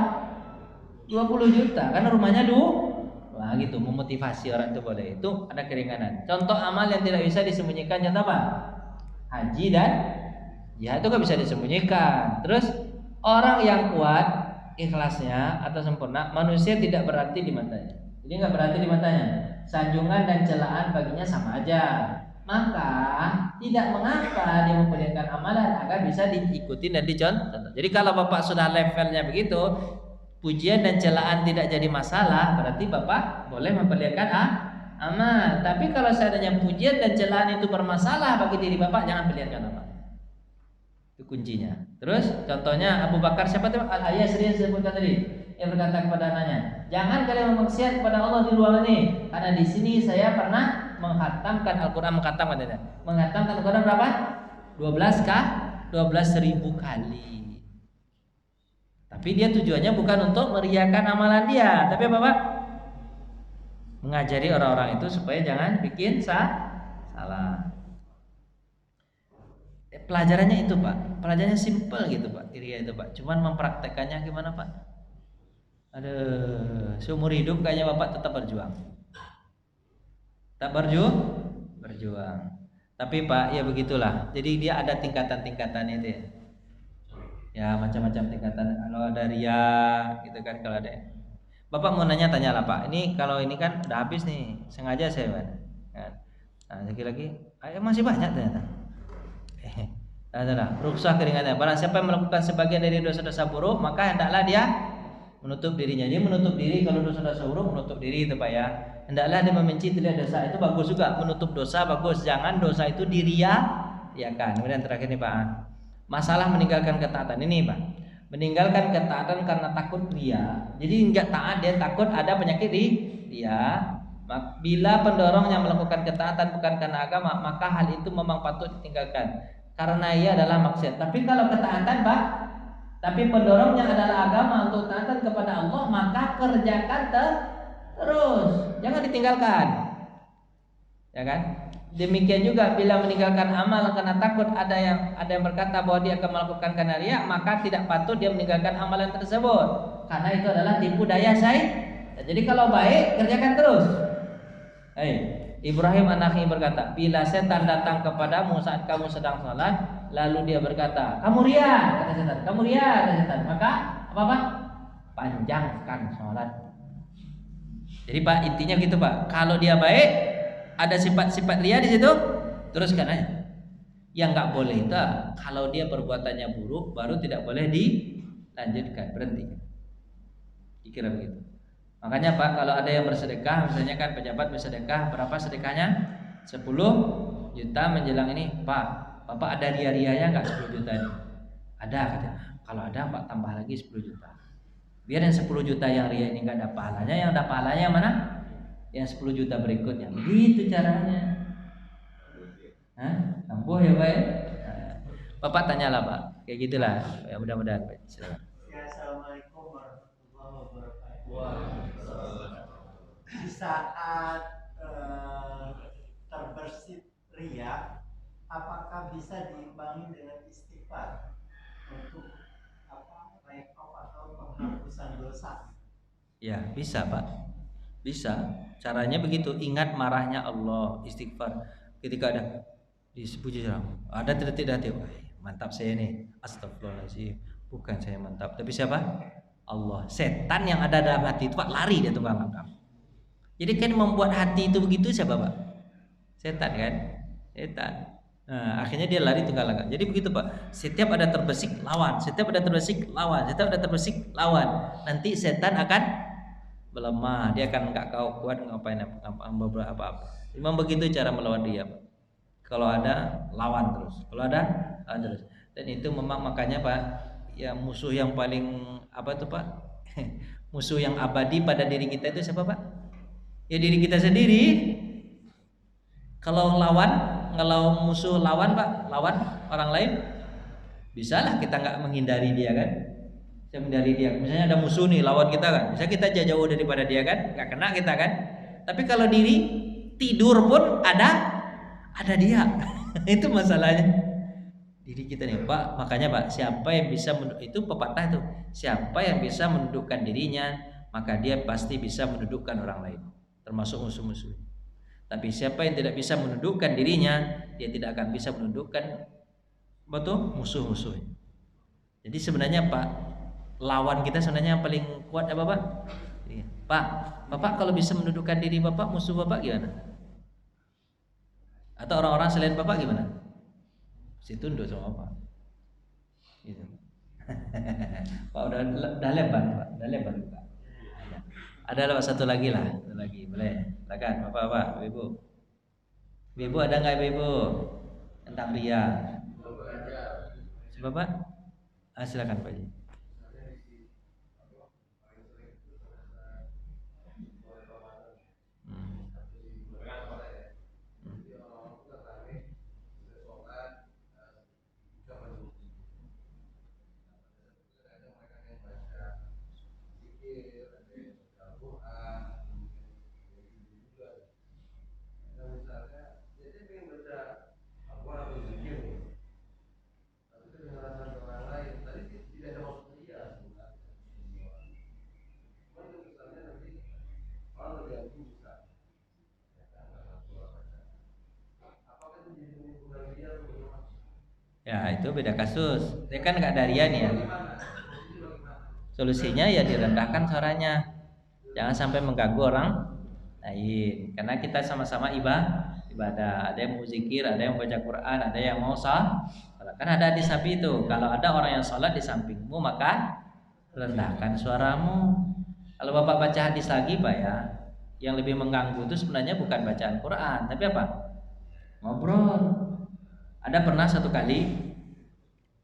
20 juta, karena rumahnya 2. Nah, gitu, memotivasi orang itu boleh. Itu ada keringanan. Contoh amal yang tidak bisa disembunyikan contoh apa? Haji dan jihad itu kan bisa disembunyikan. Terus orang yang kuat ikhlasnya atau sempurna, manusia tidak berarti di matanya. Jadi nggak berarti di matanya. Sanjungan dan celaan baginya sama aja. Maka tidak mengapa dia memperlihatkan amalan agar bisa diikuti dan dicontoh. Jadi kalau Bapak sudah levelnya begitu, pujian dan celaan tidak jadi masalah, berarti Bapak boleh memperlihatkan amal. Tapi kalau seandainya pujian dan celaan itu bermasalah bagi diri Bapak, jangan perlihatkan amal. Itu kuncinya. Terus contohnya Abu Bakar siapa tuh? Al-Yasri yang disebutkan tadi, yang berkata kepada anaknya, jangan kalian memaksiat kepada Allah di ruangan ini, karena di sini saya pernah menghatamkan Al-Quran. Menghatamkan Al-Quran berapa? 12 kah? 12.000 kali. Tapi dia tujuannya bukan untuk meriakan amalan dia, tapi Bapak mengajari orang-orang itu supaya jangan bikin salah. Pelajarannya itu Pak, pelajarannya simple gitu Pak, Iria itu Pak. Cuman mempraktekannya gimana Pak? Seumur hidup kayaknya Bapak tetap berjuang. Tak berjuang. Tapi Pak, ya begitulah. Jadi dia ada tingkatan-tingkatan itu ya. Ya macam-macam tingkatan. Kalau ada ria, gitu kan. Kalau ada. Bapak mau tanya lah Pak. Ini kalau ini kan udah habis nih. Sengaja saya Pak. Nah lagi. Masih banyak ternyata. Adalah rukhsah keringannya. Barang siapa yang melakukan sebagian dari dosa-dosa buruk, maka hendaklah dia menutup dirinya. Dia menutup diri kalau dosa-dosa buruk, menutup diri itu Pak ya. Hendaklah dia membenci terlihat dosa, itu bagus juga, menutup dosa bagus, jangan dosa itu diriakan. Kemudian terakhir nih Pak, masalah meninggalkan ketaatan ini Pak, meninggalkan ketaatan karena takut ria. Jadi enggak taat, dia takut ada penyakit di dia. Bila pendorongnya melakukan ketaatan bukan karena agama, maka hal itu memang patut ditinggalkan karena ia adalah maksiat. Tapi kalau ketaatan Pak, tapi pendorongnya adalah agama untuk taatan kepada Allah, maka kerjakan terus, jangan ditinggalkan. Ya kan? Demikian juga bila meninggalkan amal karena takut ada yang berkata bahwa dia akan melakukan karena riya, maka tidak patut dia meninggalkan amalan tersebut. Karena itu adalah tipu daya syaitan. Jadi kalau baik kerjakan terus. Ibrahim anaknya berkata, bila setan datang kepadamu saat kamu sedang sholat, lalu dia berkata, kamu riya, kata setan, kamu riya, kata setan. Maka apa? Panjangkan sholat. Jadi Pak, intinya gitu Pak. Kalau dia baik, ada sifat-sifat riya di situ, teruskan aja. Yang nggak boleh itu, kalau dia perbuatannya buruk, baru tidak boleh dilanjutkan, berhenti. Dikira begitu. Makanya Pak, kalau ada yang bersedekah, misalnya kan pejabat bersedekah, berapa sedekahnya? 10 juta menjelang ini, Pak. Bapak ada ria-rianya nggak 10 juta ini? Ada katanya. Kalau ada Pak tambah lagi 10 juta. Biar yang 10 juta yang ria ini nggak ada pahalanya, yang ada pahalanya yang mana? Yang 10 juta berikutnya. Begitu caranya. Ampuh ya Pak. Bapak tanyalah Pak. Kayak gitulah. Ya mudah-mudahan Pak. Silakan. Assalamualaikum warahmatullahi wabarakatuh. Di saat terbersit ria, apakah bisa diimbangi dengan istighfar untuk atau penghapusan dosa? Ya bisa Pak, bisa. Caranya begitu. Ingat marahnya Allah, istighfar. Ketika ada dipuji ada tidak mantap saya nih, astagfirullahaladzim. Bukan saya mantap, tapi siapa? Allah. Setan yang ada dalam hati itu Pak lari dia tunggang langkah. Jadi kan membuat hati itu begitu siapa Pak? Setan kan? Setan. Nah, akhirnya dia lari tunggang langkah. Jadi begitu Pak. Setiap ada terbesik lawan, setiap ada terbesik lawan, setiap ada terbesik lawan. Nanti setan akan melemah. Dia akan enggak kau kuat ngapain apa-apa. Memang begitu cara melawan dia Pak. Kalau ada lawan terus. Kalau ada lawan terus. Dan itu memang makanya Pak, ya musuh yang paling apa itu Pak? Musuh yang abadi pada diri kita itu siapa Pak? Ya diri kita sendiri. Kalau musuh lawan Pak, lawan orang lain, bisalah kita nggak menghindari dia kan? Bisa menghindari dia. Misalnya ada musuh nih lawan kita kan, bisa kita jauh daripada dia kan? Nggak kena kita kan? Tapi kalau diri tidur pun ada dia. Itu masalahnya. Diri kita nih Pak. Makanya Pak, siapa yang bisa itu pepatah itu, siapa yang bisa mendudukkan dirinya, maka dia pasti bisa mendudukkan orang lain, termasuk musuh-musuh. Tapi siapa yang tidak bisa menundukkan dirinya, dia tidak akan bisa menundukkan musuh-musuhnya. Jadi sebenarnya Pak, lawan kita sebenarnya yang paling kuat apa Pak? Pak, Bapak kalau bisa menundukkan diri Bapak, musuh Bapak gimana? Atau orang-orang selain Bapak gimana? Mesti tunduk sama Bapak. Gitu. Pak udah lebar Pak, udah lebar Pak. Ada lewat satu lagi lah, satu lagi boleh. Silakan Bapak, Ibu. Ibu ada nggak Ibu tentang ria? Bapak? Silakan Pak. Ya itu beda kasus. Dia kan nggak ada ria nih ya. Solusinya ya direndahkan suaranya. Jangan sampai mengganggu orang lain. Karena kita sama-sama ibadah. Ada yang mau zikir, ada yang baca Quran, ada yang mau sholat. Kan ada hadis Nabi itu. Kalau ada orang yang sholat di sampingmu, maka rendahkan suaramu. Kalau Bapak baca hadis lagi Pak ya, yang lebih mengganggu itu sebenarnya bukan bacaan Quran, tapi apa? Ngobrol. Ada pernah satu kali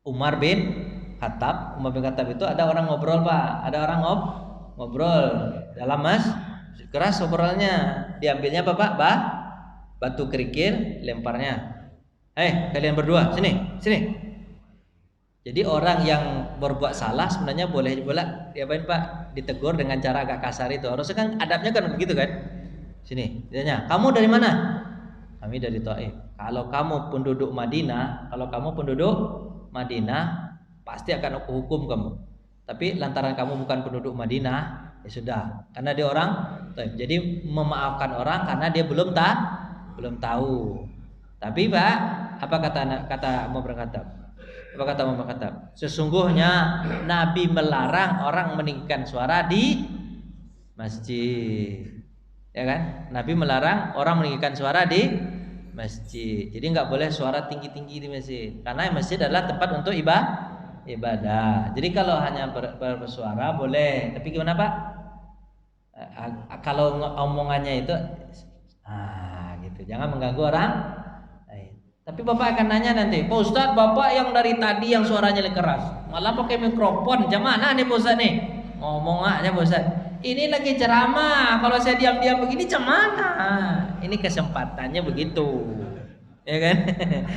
Umar bin Khattab itu ada orang ngobrol Pak, ada orang ngobrol dalam keras ngobrolnya, diambilnya Bapak batu kerikil, lemparnya. Kalian berdua sini. Jadi orang yang berbuat salah sebenarnya boleh diapain Pak? Ditegur dengan cara agak kasar itu. Harusnya kan adabnya kan begitu kan? Sini, ditanya, kamu dari mana? Kami dari Taif. Kalau kamu penduduk Madinah, pasti akan aku hukum kamu. Tapi lantaran kamu bukan penduduk Madinah, ya sudah. Karena dia orang Taif. Jadi memaafkan orang karena dia belum tahu. Tapi Pak, apa kata Umar bin Khattab? Apa kata Umar bin Khattab? Sesungguhnya Nabi melarang orang meninggikan suara di masjid. Ya kan? Nabi melarang orang meninggikan suara di masjid. Jadi nggak boleh suara tinggi-tinggi di masjid. Karena masjid adalah tempat untuk ibadah. Jadi kalau hanya bersuara boleh. Tapi gimana Pak? Kalau omongannya itu gitu. Jangan mengganggu orang. Tapi Bapak akan nanya nanti, Pak Ustadz, Bapak yang dari tadi yang suaranya keras, malah pakai mikrofon, jam mana nih Pak Ustadz nih? Ngomong aja Pak Ustadz. Ini lagi ceramah, kalau saya diam-diam begini jam mana? Ini kesempatannya begitu, ya kan?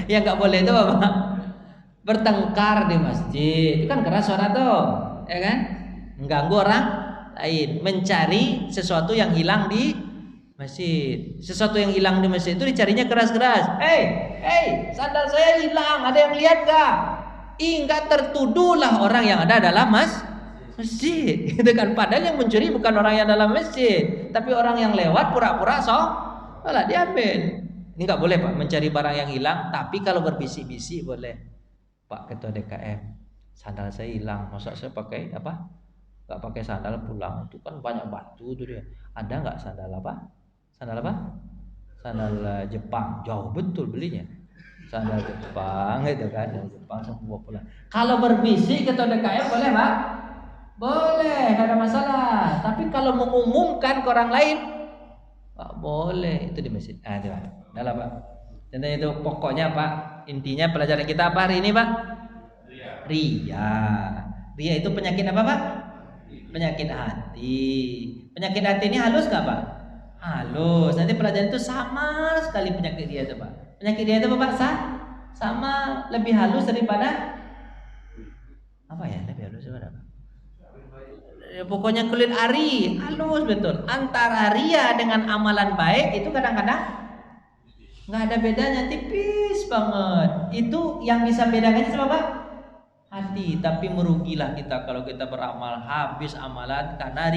Ya nggak boleh itu Bapak. Bertengkar di masjid, itu kan keras suara tuh, ya kan? Mengganggu orang lain, mencari sesuatu yang hilang di masjid. Sesuatu yang hilang di masjid itu dicarinya keras-keras. Sandal saya hilang, ada yang lihat gak? Enggak, tertuduhlah orang yang ada dalam masjid. Itu kan padahal yang mencuri bukan orang yang dalam masjid, tapi orang yang lewat pura-pura sholat diambil. Ini enggak boleh Pak, mencari barang yang hilang. Tapi kalau berbisik-bisik boleh. Pak Ketua DKM, sandal saya hilang, masa saya pakai apa? Enggak pakai sandal pulang, itu kan banyak batu tuh dia. Ada enggak sandal apa? Sandal apa? Sandal Jepang, jauh betul belinya. Sandal Jepang itu kan, dari Jepang semua pulang. Kalau berbisik Ketua DKM boleh Pak? Boleh, tidak ada masalah. Tapi kalau mengumumkan ke orang lain, Pak boleh, itu di masjid. Itu Pak. Adalah Pak. Dan itu pokoknya Pak, intinya pelajaran kita apa hari ini Pak? Ria. Ria itu penyakit apa Pak? Penyakit hati. Penyakit hati ini halus nggak Pak? Halus. Nanti pelajaran itu sama sekali penyakit dia itu Pak. Penyakit dia itu Pak sama, lebih halus daripada apa ya? Lebih halus daripada apa? Pokoknya kulit ari halus betul. Antara ria dengan amalan baik itu kadang-kadang nggak ada bedanya, tipis banget. Itu yang bisa bedakannya sama Pak? Hati. Tapi merugilah kita kalau kita beramal habis amalan karena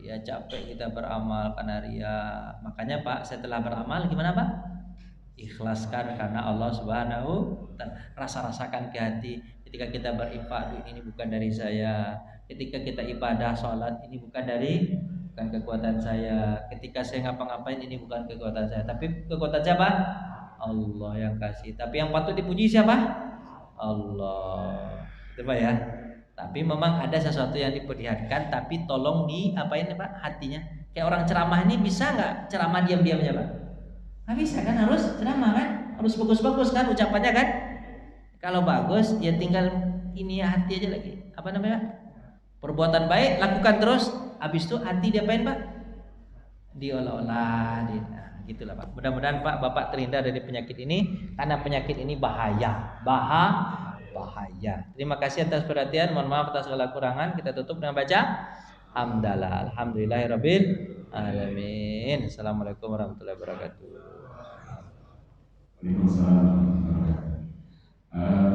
Ya capek kita beramal karena ria. Makanya Pak, setelah beramal gimana Pak? Ikhlaskan karena Allah Subhanahu wa taala. Rasa-rasakan ke hati ketika kita berinfak, ini bukan dari saya. Ketika kita ibadah sholat, ini bukan kekuatan saya. Ketika saya ngapa-ngapain, ini bukan kekuatan saya, tapi kekuatan siapa? Allah yang kasih. Tapi yang patut dipuji siapa? Allah. Itu Pak ya. Tapi memang ada sesuatu yang diperlihatkan, tapi tolong diapain Pak hatinya. Kayak orang ceramah ini bisa nggak ceramah diam-diam aja Pak? Nggak bisa kan, harus ceramah kan, harus bagus-bagus kan ucapannya kan. Kalau bagus ya tinggal ini ya, hati aja lagi. Apa namanya? Perbuatan baik lakukan terus. Habis itu hati diapain Pak? Diolah-olah. Nah, gitulah Pak. Mudah-mudahan Pak Bapak terhindar dari penyakit ini, karena penyakit ini bahaya. Bahaya. Terima kasih atas perhatian. Mohon maaf atas segala kurangan. Kita tutup dengan baca hamdalah. Alhamdulillahirabbil alamin. Assalamualaikum warahmatullahi wabarakatuh. Waalaikumsalam warahmatullahi wabarakatuh.